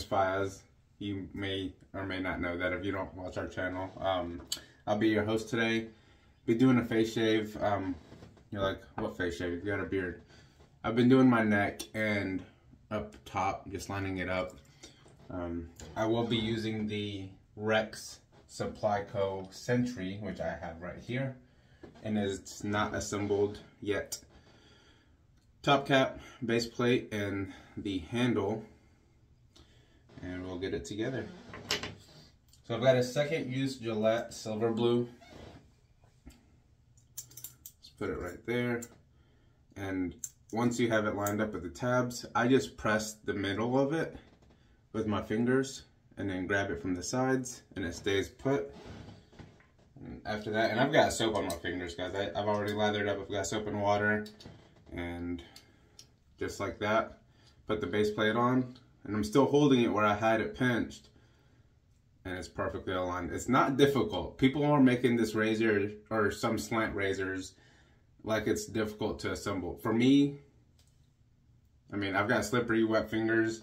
is Fayiz. You may or may not know that if you don't watch our channel. I'll be your host today. Be doing a face shave. You're like, what face shave? You've got a beard. I've been doing my neck and up top, just lining it up. I will be using the Rex Supply Co Sentry, which I have right here, and it's not assembled yet. Top cap, base plate, and the handle, and we'll get it together. So I've got a second use Gillette Silver Blue. Let's put it right there. And once you have it lined up with the tabs, I just press the middle of it with my fingers and then grab it from the sides, and it stays put. And after that, and I've got soap on my fingers, guys. I've already lathered up. I've got soap and water, and just like that, put the base plate on, and I'm still holding it where I had it pinched, and it's perfectly aligned. It's not difficult. People are making this razor, or some slant razors, like it's difficult to assemble. For me, I mean, I've got slippery, wet fingers.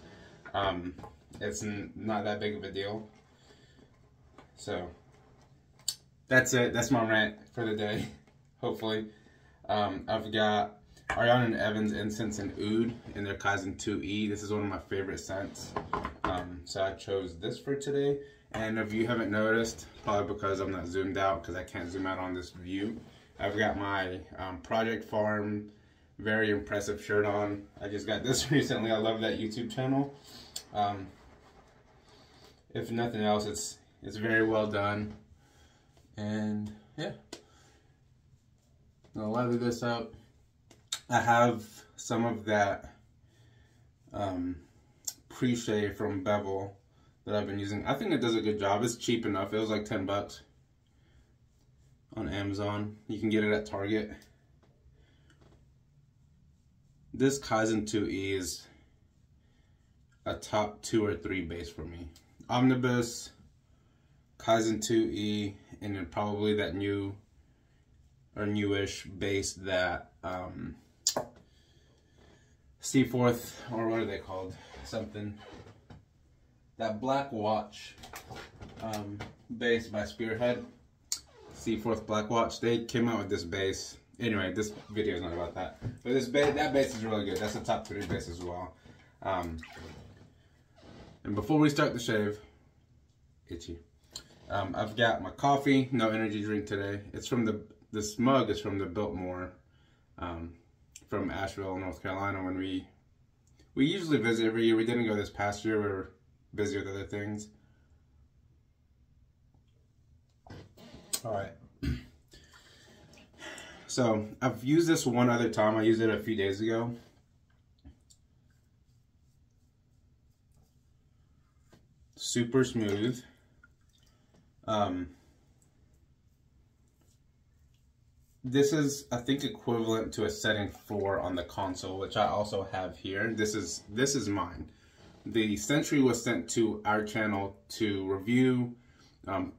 It's not that big of a deal. So that's it. That's my rant for the day, hopefully. I've got Ariana and Evan's incense and oud in their Kaizen 2E. This is one of my favorite scents. So I chose this for today. And if you haven't noticed, probably because I'm not zoomed out, because I can't zoom out on this view, I've got my Project Farm very impressive shirt on. I just got this recently. I love that YouTube channel. If nothing else, it's very well done. And yeah, I'll lather this up. I have some of that pre-shave from Bevel that I've been using. I think it does a good job. It's cheap enough. It was like 10 bucks on Amazon. You can get it at Target. This Kaizen 2E is a top 2 or 3 base for me. Omnibus, Kaizen 2E, and then probably that new or newish base that C4th, or what are they called? Something. That Black Watch base by Spearhead. C4th Black Watch. They came out with this base. Anyway, this video is not about that. But this that base is really good. That's a top 3 base as well. And before we start the shave, itchy. I've got my coffee, no energy drink today. It's from this mug is from the Biltmore, from Asheville, North Carolina. When we usually visit every year. We didn't go this past year. We were busy with other things. All right. So I've used this one other time. I used it a few days ago. Super smooth. This is, I think, equivalent to a setting 4 on the console, which I also have here. This is mine. The Sentry was sent to our channel to review,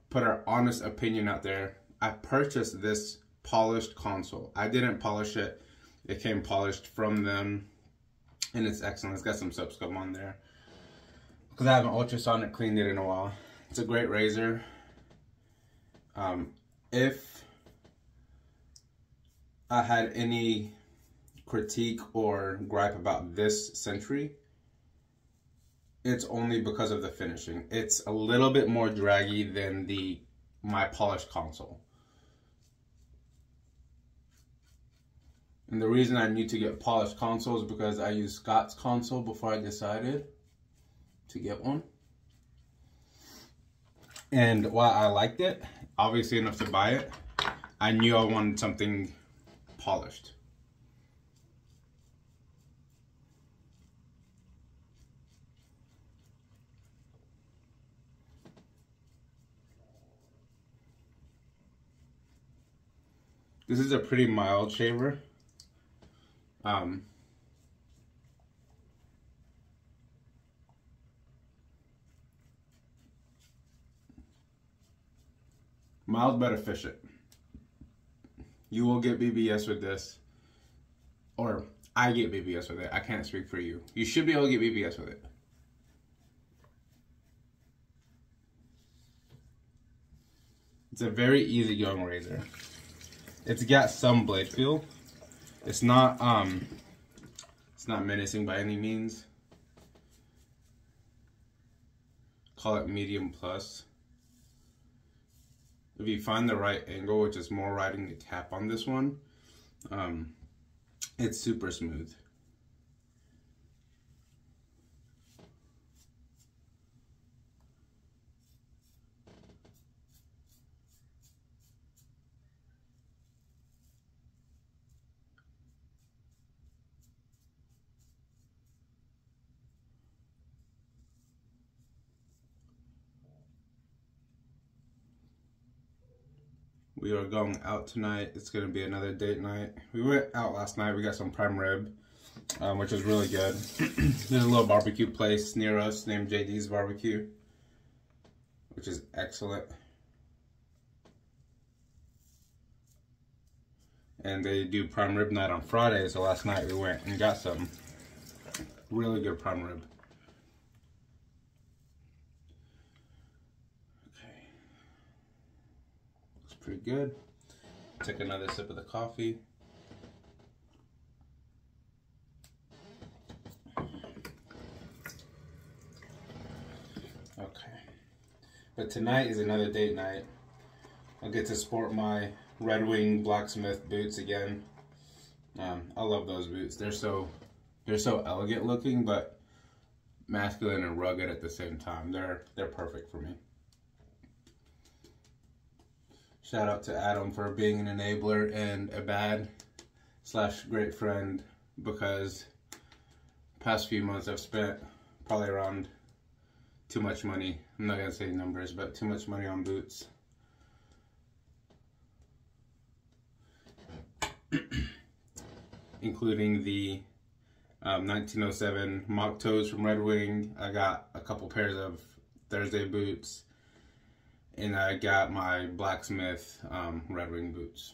put our honest opinion out there. I purchased this polished console. I didn't polish it. It came polished from them, and it's excellent. It's got some soap scum on there, because I haven't ultrasonic cleaned it in a while. It's a great razor. If I had any critique or gripe about this Sentry, it's only because of the finishing. It's a little bit more draggy than my polished console. And the reason I need to get polished console is because I used Scott's console before I decided to get one. And while I liked it, obviously enough to buy it, I knew I wanted something polished. This is a pretty mild shaver. Mild but efficient. You will get BBS with this, or I get BBS with it. I can't speak for you. You should be able to get BBS with it. It's a very easygoing razor. It's got some blade feel. It's not menacing by any means. Call it medium plus. If you find the right angle, which is more riding the cap on this one, it's super smooth. We are going out tonight. It's going to be another date night. We went out last night. We got some prime rib, which was really good. There's a little barbecue place near us named JD's Barbecue, which is excellent. And they do prime rib night on Friday, so last night we went and got some really good prime rib. Pretty good. Take another sip of the coffee. Okay. But tonight is another date night. I'll get to sport my Red Wing blacksmith boots again. I love those boots. They're so elegant looking, but masculine and rugged at the same time. They're perfect for me. Shout out to Adam for being an enabler and a bad/great friend, because past few months I've spent probably around too much money. I'm not gonna say numbers, but too much money on boots. Including the 1907 mock toes from Red Wing. I got a couple pairs of Thursday boots. And I got my blacksmith Red Wing boots.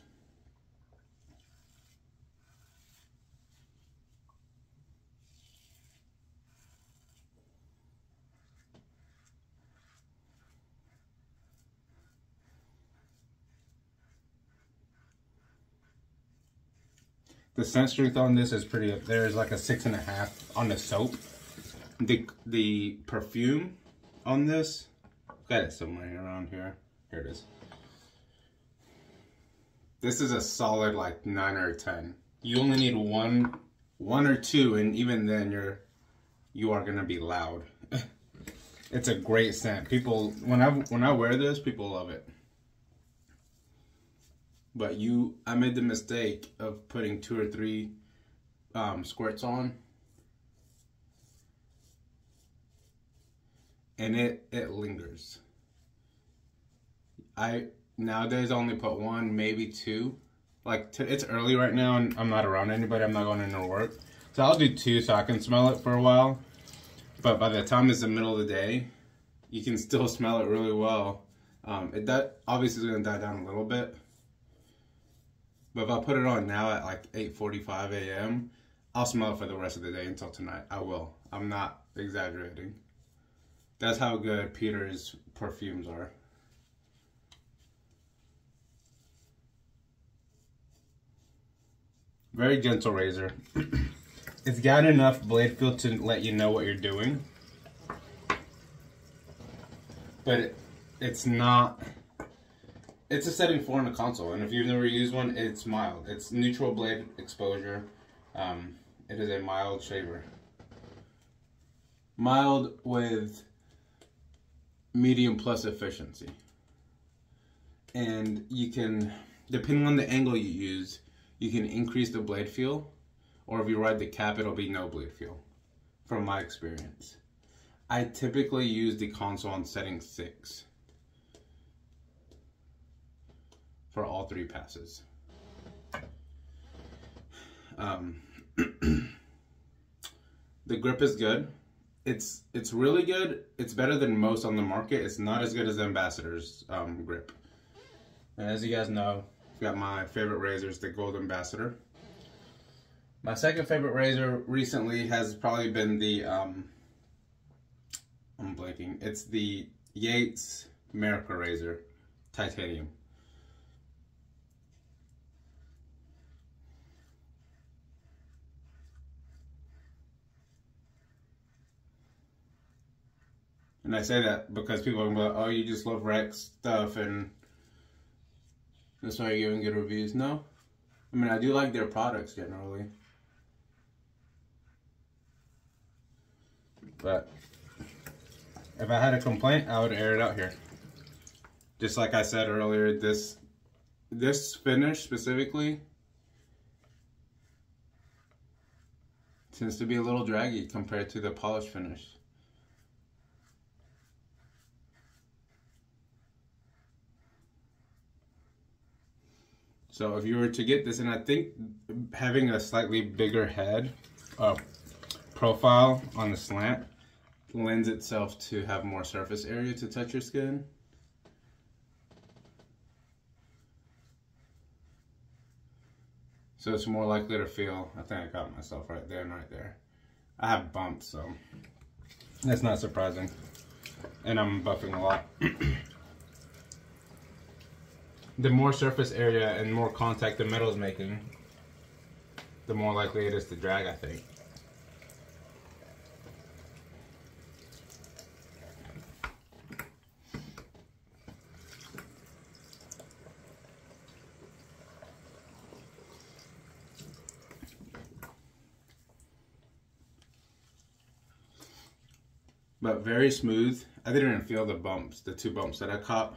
The scent strength on this is pretty up there. It's like a 6.5 on the soap. The perfume on this, got it somewhere around here. Here it is. This is a solid like 9 or 10. You only need one or two, and even then you are gonna be loud. It's a great scent. People, when I wear this, people love it. But I made the mistake of putting 2 or 3 squirts on, and it lingers. I nowadays only put 1, maybe 2. Like it's early right now and I'm not around anybody. I'm not going into work, so I'll do 2 so I can smell it for a while. But by the time it's the middle of the day, you can still smell it really well. That obviously is gonna die down a little bit. But if I put it on now at like 8:45 a.m., I'll smell it for the rest of the day until tonight. I will. I'm not exaggerating. That's how good Peter's perfumes are. Very gentle razor. It's got enough blade feel to let you know what you're doing. But it's not... It's a setting 4 on the console, and if you've never used one, it's mild. It's neutral blade exposure. It is a mild shaver. Mild with medium plus efficiency. And you can, depending on the angle you use, you can increase the blade feel, or if you ride the cap, it'll be no blade feel, from my experience. I typically use the console on setting 6 for all 3 passes. The grip is good. It's really good. It's better than most on the market. It's not as good as the Ambassador's grip. And as you guys know, I've got my favorite razors, the Gold Ambassador. My second favorite razor recently has probably been the, I'm blanking, it's the Yates America razor, titanium. And I say that because people are like, oh, you just love Rex stuff and that's why you're giving good reviews. No. I mean, I do like their products generally. But if I had a complaint, I would air it out here. Just like I said earlier, this finish specifically tends to be a little draggy compared to the polished finish. So if you were to get this, and I think having a slightly bigger head profile on the slant lends itself to have more surface area to touch your skin. So it's more likely to feel, I think I got myself right there and right there. I have bumps, so that's not surprising. And I'm buffing a lot. The more surface area and more contact the metal is making, the more likely it is to drag, I think. But very smooth. I didn't feel the bumps, the 2 bumps that I caught.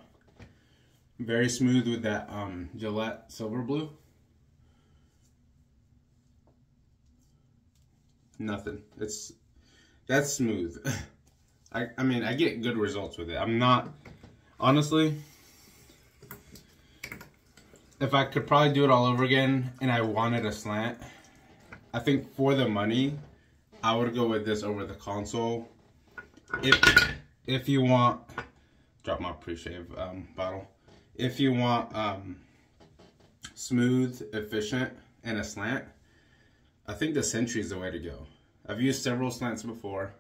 Very smooth with that Gillette Silver Blue. Nothing. That's smooth. I mean, I get good results with it. I'm not, honestly, if I could probably do it all over again and I wanted a slant, I think for the money, I would go with this over the console. If you want, drop my pre-shave bottle. If you want smooth, efficient, and a slant, I think the Sentry is the way to go. I've used several slants before.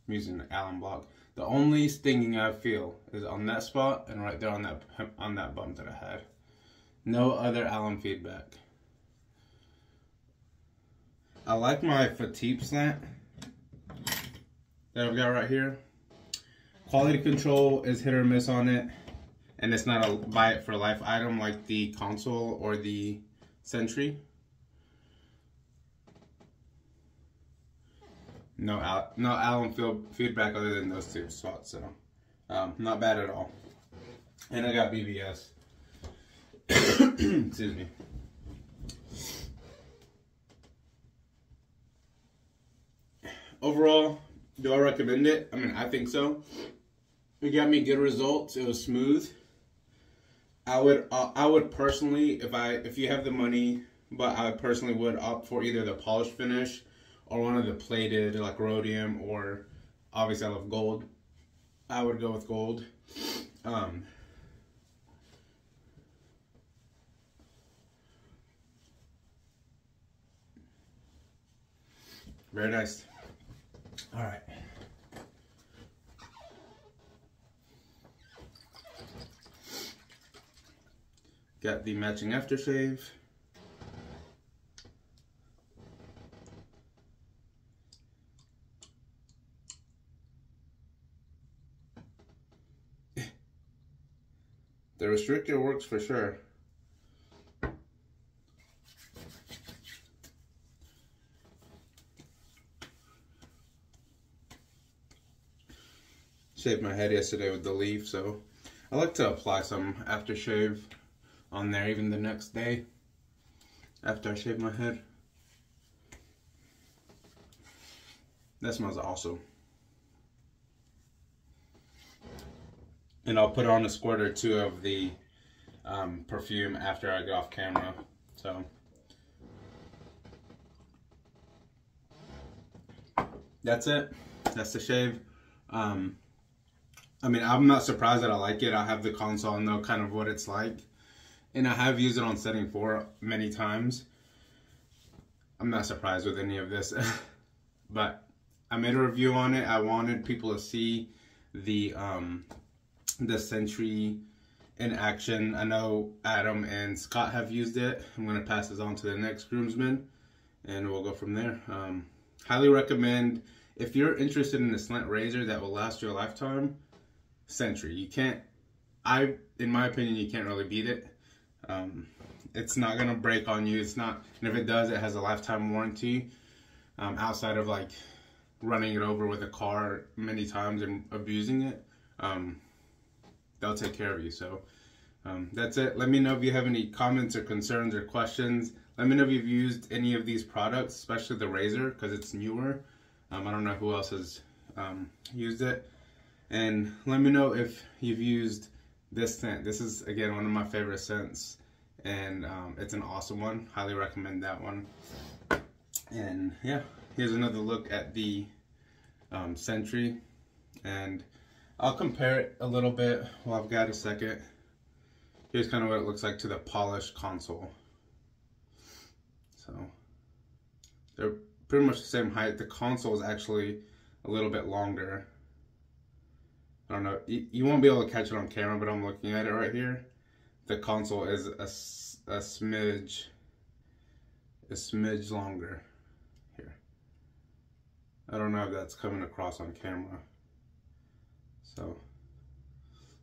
I'm using the Allen block. The only stinging I feel is on that spot and right there on that bump that I had. No other Allen feedback. I like my fatigue slant that I've got right here. Quality control is hit or miss on it, and it's not a buy it for life item like the console or the Sentry. No Allen feedback other than those 2 spots, so not bad at all. And I got BBS. Excuse me. Overall, do I recommend it? I mean, I think so. It got me good results. It was smooth. I would personally, if you have the money, but I personally would opt for either the polished finish or one of the plated, like rhodium, or obviously I love gold. I would go with gold. Very nice. All right. Got the matching aftershave. The restrictor works for sure. Shaved my head yesterday with the leaf, so I like to apply some aftershave on there even the next day after I shave my head. That smells awesome. And I'll put on a squirt or 2 of the perfume after I get off camera. So that's it. That's the shave. I mean, I'm not surprised that I like it. I have the console, I know kind of what it's like. And I have used it on setting 4 many times. I'm not surprised with any of this. But I made a review on it. I wanted people to see the the Sentry in action. I know Adam and Scott have used it. I'm going to pass this on to the next groomsman, and we'll go from there. Highly recommend, if you're interested in a slant razor that will last you a lifetime, Sentry. You can't, in my opinion, you can't really beat it. It's not going to break on you. It's not, and if it does, it has a lifetime warranty. Outside of like running it over with a car many times and abusing it, they'll take care of you. So that's it. Let me know if you have any comments or concerns or questions. Let me know if you've used any of these products, especially the razor, because it's newer. I don't know who else has used it. And let me know if you've used this scent. This is, again, one of my favorite scents, and it's an awesome one. Highly recommend that one. And yeah, here's another look at the Sentry, and I'll compare it a little bit while I've got a second. Here's kind of what it looks like to the polished console. So they're pretty much the same height. The console is actually a little bit longer. I don't know, you won't be able to catch it on camera, but I'm looking at it right here. The console is a smidge longer here. I don't know if that's coming across on camera. So,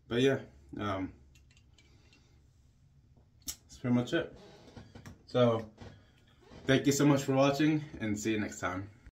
but yeah, that's pretty much it. So, thank you so much for watching, and see you next time.